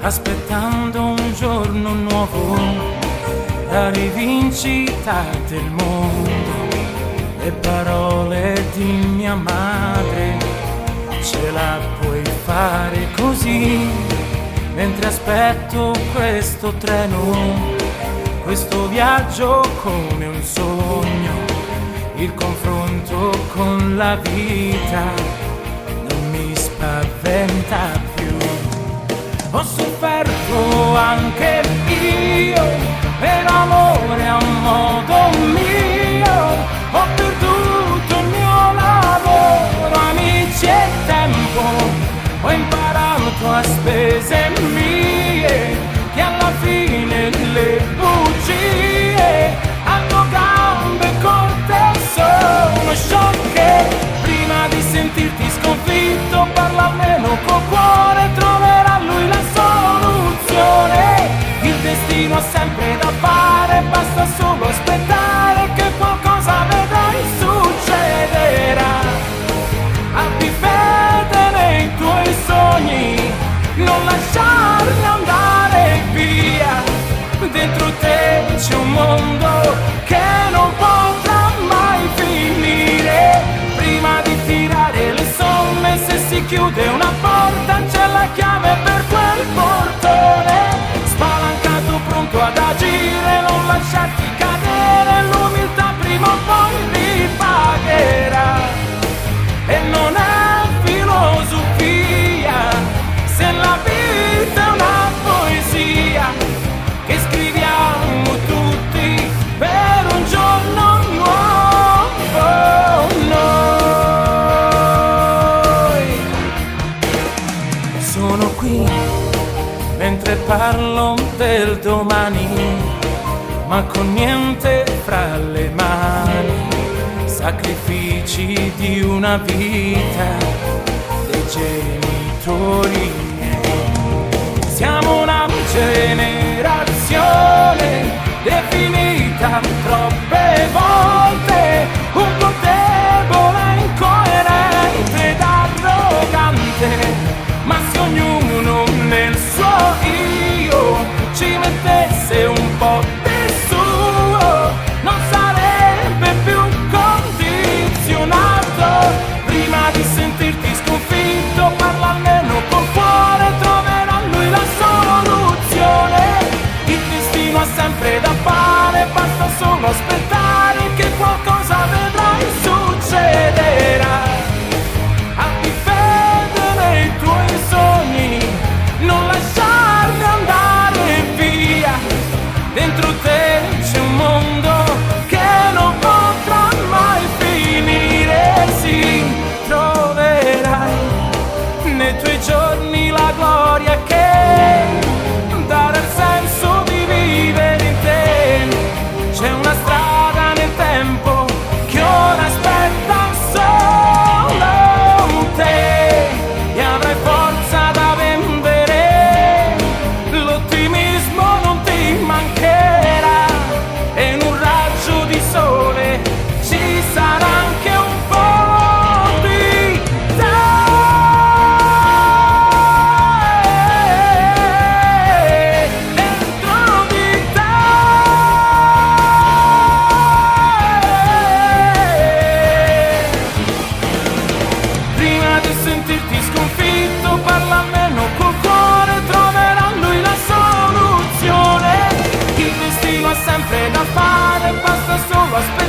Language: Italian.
aspettando un giorno nuovo, la rivincita del mondo. Le parole di mia madre, ce la puoi fare così, mentre aspetto questo treno, questo viaggio come un sogno, il confronto con la vita non mi spaventa più. Ho sofferto anche io per amore a modo mio, ho perduto il mio lavoro, amici e tempo, ho imparato a spese mie che alla fine le bugie hanno gambe corte e sono sciocche. Prima di sentirti sconfitto parla almeno col cuore, troverà lui la soluzione. Il destino ha sempre da fare, basta solo aspettare che qualcosa vedrai succederà. Abbi fede nei tuoi sogni, non lasciarli andare via. Dentro te c'è un mondo che non potrà mai finire. Prima di tirare le somme, se si chiude una porta c'è la chiave per quel portone. Spalancato pronto ad agire, non lasciarti cadere, l'umiltà prima o poi ripagherà. E non è filosofia se la vita è una poesia che scriviamo tutti per un giorno nuovo noi. Sono qui mentre parlo del domani, ma con niente fra le mani. Sacrifici di una vita dei genitori miei. Siamo una generazione definita troppe volte un po' debole, incoerente ed arrogante. Ma se ognuno nel suo io ci mettesse un po' di suo, non sarebbe più condizionato. Prima di sentirti sconfitto parla almeno col cuore, troverà lui la soluzione. Il destino ha sempre da fare, basta solo aspettare che qualcosa vedrai succederà. Abbi fede nei tuoi sogni, non lasciarli andare via. Dentro te c'è un mondo che non potrà mai finire. Sì, troverai nei tuoi giorni la gloria che darà il senso di vivere in te. C'è una strada nel tempo che ora aspetta solo te, e avrai forza da vendere, l'ottimismo non ti mancherà, e in un raggio di sole ci sarà anche un po' di te. Dentro di te. Prima di sentirti sconfitto parla almeno col cuore, troverà lui la soluzione. Il destino ha sempre da fare, basta solo aspettare